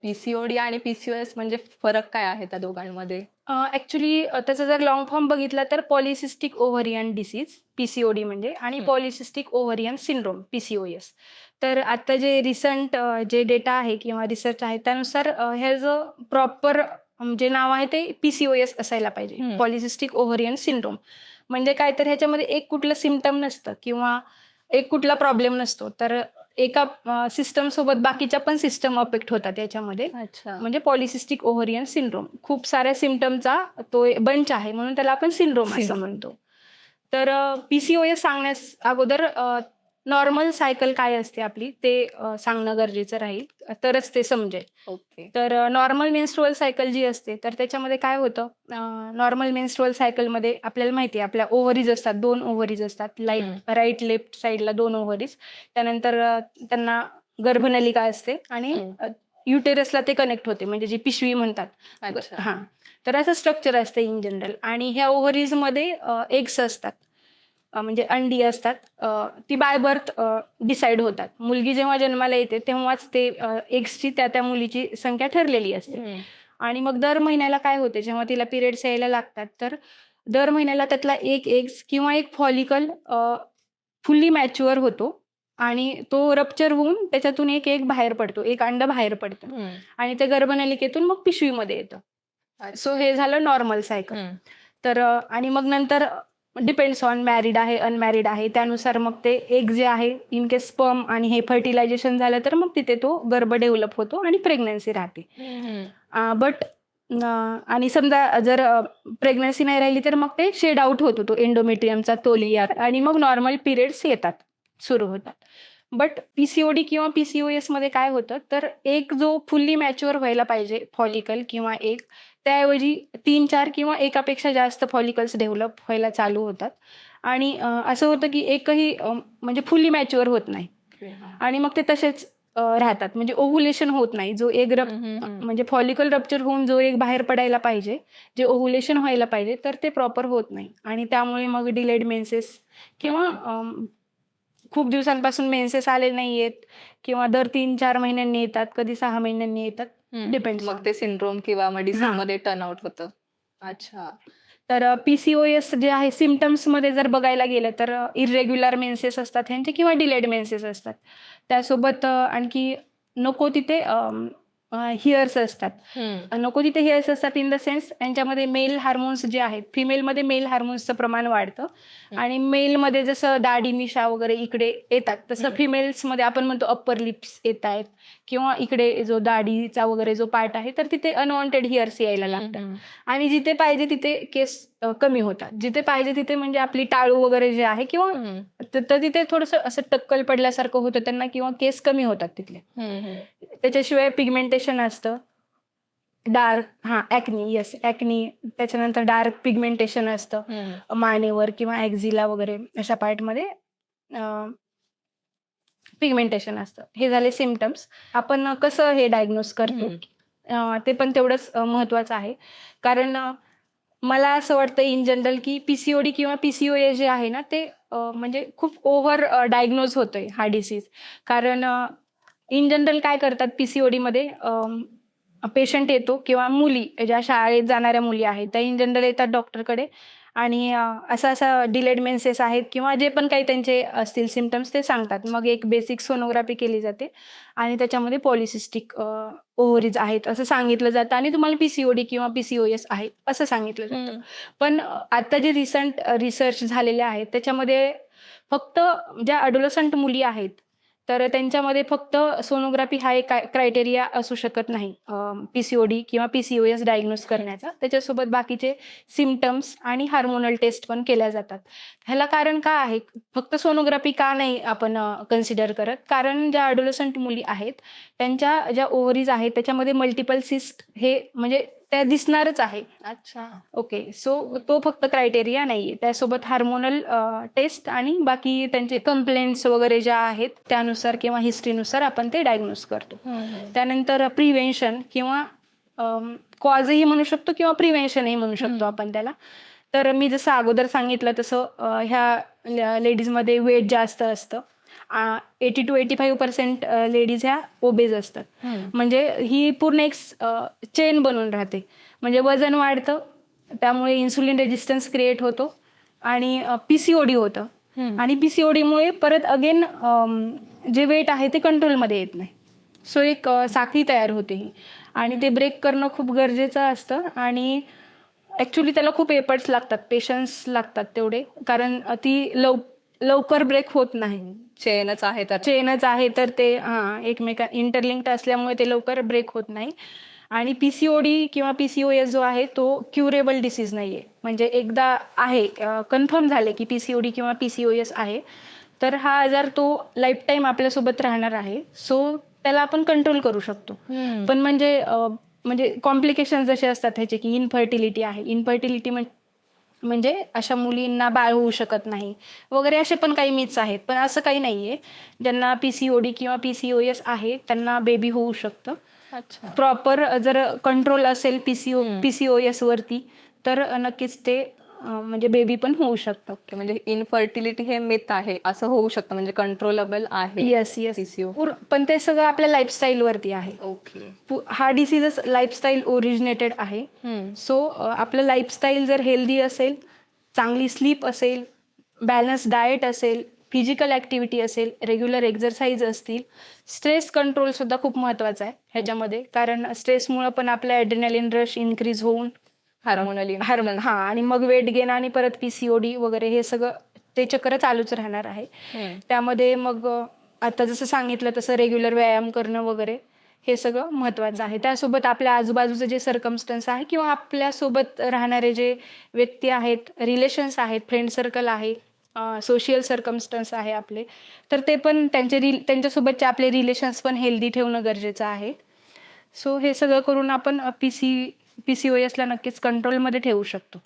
PCOD आणि PCOS म्हणजे फरक काय आहे त्या दोघांमध्ये? ॲक्च्युली त्याचा जर लॉंग फॉर्म बघितला तर पॉलिसिस्टिक ओव्हरियन डिसीज पीसीओडी म्हणजे आणि पॉलिसिस्टिक ओव्हरियन सिंड्रोम पीसीओएस. तर आता जे रिसंट जे डेटा आहे किंवा रिसर्च आहे त्यानुसार ह्याचं प्रॉपर जे नाव आहे ते पीसीओएस असायला पाहिजे, पॉलिसिस्टिक ओव्हरियन सिंड्रोम. म्हणजे काय तर ह्याच्यामध्ये एक कुठलं सिम्पटम नसतं किंवा एक कुठला प्रॉब्लेम नसतो, तर एका सिस्टम सोबत बाकीच्या पण सिस्टम अफेक्ट होतात याच्यामध्ये. अच्छा. म्हणजे पॉलिसिस्टिक ओव्हरियन सिंड्रोम खूप साऱ्या सिम्पटमचा तो बंच आहे, म्हणून त्याला आपण सिंड्रोम असं म्हणतो. तर पीसीओएस सांगण्यास अगोदर नॉर्मल सायकल काय असते आपली ते सांगणं गरजेचं राहील, तरच ते समजेल. ओके. तर नॉर्मल मेन्स्ट्रुअल सायकल जी असते तर त्याच्यामध्ये काय होतं, नॉर्मल मेन्स्ट्रुअल सायकलमध्ये आपल्याला माहिती आहे आपल्या ओव्हरीज असतात, 2 ओव्हरीज असतात, राईट लेफ्ट साईडला 2 ओव्हरीज. त्यानंतर त्यांना गर्भनलिका असते आणि युटेरसला ते कनेक्ट होते, म्हणजे जी पिशवी म्हणतात. अच्छा. हां, तर असं स्ट्रक्चर असतं इन जनरल. आणि ह्या ओव्हरीजमध्ये एग्स असतात, म्हणजे अंडी असतात. ती बाय बर्थ डिसाईड होतात. मुलगी जेव्हा जन्माला येते तेव्हाच ते एग्सची त्या मुलीची संख्या ठरलेली असते. आणि मग दर महिन्याला काय होते, जेव्हा तिला पिरियड्स यायला लागतात तर दर महिन्याला त्यातला एक एग्स किंवा एक फॉलिकल फुल्ली मॅच्युअर होतो आणि तो रप्चर होऊन त्याच्यातून एक एग बाहेर पडतो, एक अंड बाहेर पडतं आणि ते गर्भनलिकेतून मग पिशवीमध्ये येतं. सो हे झालं नॉर्मल सायकल. तर आणि मग नंतर डिपेंड्स ऑन मॅरिड आहे अनमॅरिड आहे त्यानुसार मग ते एग जे आहे इन केस स्पर्म आणि हे फर्टिलायझेशन झालं तर मग तिथे तो गर्भ डेव्हलप होतो आणि प्रेग्नन्सी राहते. बट आणि समजा जर प्रेग्नन्सी नाही राहिली तर मग ते शेड आउट होतो तो एंडोमेट्रियमचा तो लेयर आणि मग नॉर्मल पिरियड्स येतात, सुरू होतात. बट पीसीओडी किंवा पीसीओएस मध्ये काय होतं, तर एक जो फुल्ली मॅच्युअर व्हायला पाहिजे फॉलिकल किंवा एक, त्याऐवजी 3-4 किंवा एकापेक्षा जास्त फॉलिकल्स डेव्हलप व्हायला चालू होतात. आणि असं होतं की एकही म्हणजे फुल्ली मॅच्युअर होत नाही आणि मग ते तसेच राहतात, म्हणजे ओव्हुलेशन होत नाही. जो एक म्हणजे फॉलिकल रप्चर होऊन जो एक बाहेर पडायला पाहिजे, जे ओव्हुलेशन व्हायला पाहिजे, तर ते प्रॉपर होत नाही आणि त्यामुळे मग डिलेड मेन्सेस किंवा खूप दिवसांपासून मेन्सेस आले नाही आहेत किंवा दर 3-4 महिन्यांनी येतात, कधी 6 महिन्यांनी येतात, डिपेंड्स. मग ते सिंड्रोम किंवा मेडिसिनमध्ये टर्न आउट होतं. अच्छा. तर पीसीओएस जे आहे सिम्पटम्समध्ये जर बघायला गेलं तर इरेग्युलर मेन्सेस असतात ह्यांचे किंवा डिलेड मेन्सेस असतात. त्यासोबत आणखी नको तिथे हिअर्स असतात. नको तिथे हिअर्स असतात इन द सेन्स यांच्यामध्ये मेल हार्मोन्स जे आहेत, फिमेलमध्ये मेल हार्मोन्सचं प्रमाण वाढतं आणि मेलमध्ये जसं दाढी मिशा वगैरे इकडे येतात तसं फिमेल्समध्ये आपण म्हणतो अप्पर लिप्स येत आहेत किंवा इकडे जो दाढीचा वगैरे जो पार्ट आहे तर तिथे अनवॉन्टेड हिअर्स यायला लागतात आणि जिथे पाहिजे तिथे केस कमी होतात. जिथे पाहिजे तिथे म्हणजे आपली टाळू वगैरे जे आहे किंवा तर तिथे थोडंसं असं टक्कल पडल्यासारखं होतं त्यांना किंवा केस कमी होतात तिथले. त्याच्याशिवाय पिगमेंटेशन असतं, डार्क ॲक्नी, येस ॲक्नी, त्याच्यानंतर डार्क पिगमेंटेशन असतं मानेवर किंवा ॲक्झिला वगैरे अशा पार्टमध्ये पिगमेंटेशन असतं. हे झाले सिम्पटम्स. आपण कसं हे डायग्नोज करतो ते पण तेवढंच महत्त्वाचं आहे. कारण मला असं वाटतं इन जनरल की पीसीओडी किंवा पीसीओएस जे आहे ना ते म्हणजे खूप ओव्हर डायग्नोज होतोय हा डिसीज. कारण इन जनरल काय करतात पीसीओडीमध्ये, पेशंट येतो किंवा मुली ज्या शाळेत जाणाऱ्या मुली आहेत त्या इन जनरल येतात डॉक्टरकडे आणि असा डिलेड मेन्सेस आहेत किंवा जे पण काही त्यांचे असतील सिम्पटम्स ते सांगतात. मग एक बेसिक सोनोग्राफी केली जाते आणि त्याच्यामध्ये पॉलिसिस्टिक ओव्हरीज आहेत असं सांगितलं जातं आणि तुम्हाला पीसीओडी किंवा पीसीओएस आहे असं सांगितलं जातं. पण आता जे रिसंट रिसर्च झालेले आहेत त्याच्यामध्ये फक्त ज्या अडोलसंट मुली आहेत तर त्यांच्यामध्ये फक्त सोनोग्राफी हा एक क्रायटेरिया असू शकत नाही पीसीओडी किंवा पीसीओएस डायग्नोज करण्याचा. त्याच्यासोबत बाकीचे सिम्पटम्स आणि हार्मोनल टेस्ट पण केल्या जातात. ह्याला कारण का आहे, फक्त सोनोग्राफी का नाही आपण कन्सिडर करत, कारण ज्या अडोलसंट मुली आहेत त्यांच्या ज्या ओव्हरीज आहेत त्याच्यामध्ये मल्टिपल सिस्ट हे म्हणजे त्या दिसणारच आहे. अच्छा. ओके, सो तो फक्त क्रायटेरिया नाहीये. त्यासोबत हार्मोनल टेस्ट आणि बाकी त्यांचे कंप्लेंट्स वगैरे ज्या आहेत त्यानुसार किंवा हिस्ट्रीनुसार आपण ते डायग्नोज करतो. त्यानंतर प्रिव्हेन्शन किंवा कॉजही म्हणू शकतो किंवा प्रिव्हेन्शनही म्हणू शकतो आपण त्याला. तर मी जसं अगोदर सांगितलं तसं ह्या लेडीजमध्ये वेट जास्त असतं 80-85% लेडीज ह्या ओबेज असतात. म्हणजे ही पूर्ण एक चेन बनून राहते. म्हणजे वजन वाढतं, त्यामुळे इन्सुलिन रेजिस्टन्स क्रिएट होतो आणि PCOD होतं. आणि PCODमुळे परत अगेन जे वेट आहे ते कंट्रोलमध्ये येत नाही. सो एक साखळी तयार होते ही, आणि ते ब्रेक करणं खूप गरजेचं असतं. आणि ॲक्च्युली त्याला खूप एफर्ट्स लागतात, पेशन्स लागतात तेवढे, कारण ती लवकर ब्रेक होत नाही. चेनच आहे तर ते एकमेका इंटरलिंक्ड असल्यामुळे ते लवकर ब्रेक होत नाही. आणि PCOD किंवा PCOS जो आहे तो क्युरेबल डिसीज नाही आहे. म्हणजे एकदा आहे कन्फर्म झाले की PCOD किंवा PCOS आहे, तर हा आजार तो लाईफ टाईम आपल्यासोबत राहणार आहे. सो त्याला आपण कंट्रोल करू शकतो. पण म्हणजे कॉम्प्लिकेशन जसे असतात ह्याचे, की इनफर्टिलिटी आहे. इनफर्टिलिटी म्हणजे अशा मुलींना बाळ होऊ शकत नाही वगैरे, असे पण काही मिथ्स आहेत. पण असं काही नाहीये. ज्यांना PCOD किंवा PCOS आहे त्यांना बेबी होऊ शकतं. अच्छा. प्रॉपर जर कंट्रोल असेल PCOS वरती, तर नक्कीच ते म्हणजे बेबी पण होऊ शकतं. ओके, म्हणजे इनफर्टिलिटी हे मिथ आहे, असं होऊ शकतं, म्हणजे कंट्रोलेबल आहे. येस. PCO. पण ते सगळं आपल्या लाईफस्टाईल वरती आहे. ओके. हा डिसीजच लाईफस्टाईल ओरिजिनेटेड आहे. सो आपलं लाईफस्टाईल जर हेल्दी असेल, चांगली स्लीप असेल, बॅलन्स डाएट असेल, फिजिकल ॲक्टिव्हिटी असेल, रेग्युलर एक्झरसाईज असतील, स्ट्रेस कंट्रोल सुद्धा खूप महत्त्वाचा आहे ह्याच्यामध्ये. कारण स्ट्रेसमुळं पण आपला ॲड्रेनालिन रश इन्क्रीज होऊन हार्मोन आणि मग वेट गेन आणि परत PCOD वगैरे हे सगळं ते चक्र चालूच राहणार आहे. त्यामध्ये मग आता जसं सांगितलं तसं रेग्युलर व्यायाम करणं वगैरे हे सगळं महत्त्वाचं आहे. त्यासोबत आपल्या आजूबाजूचं जे सर्कमस्टन्स आहे किंवा आपल्यासोबत राहणारे जे व्यक्ती आहेत, रिलेशन्स आहेत, फ्रेंड सर्कल आहे, सोशियल सर्कमस्टन्स आहे आपले, तर ते पण त्यांच्यासोबतचे आपले रिलेशन्स पण हेल्दी ठेवणं गरजेचं आहे. सो हे सगळं करून आपण PCOS ला नक्कीच कंट्रोलमध्ये ठेवू शकतो.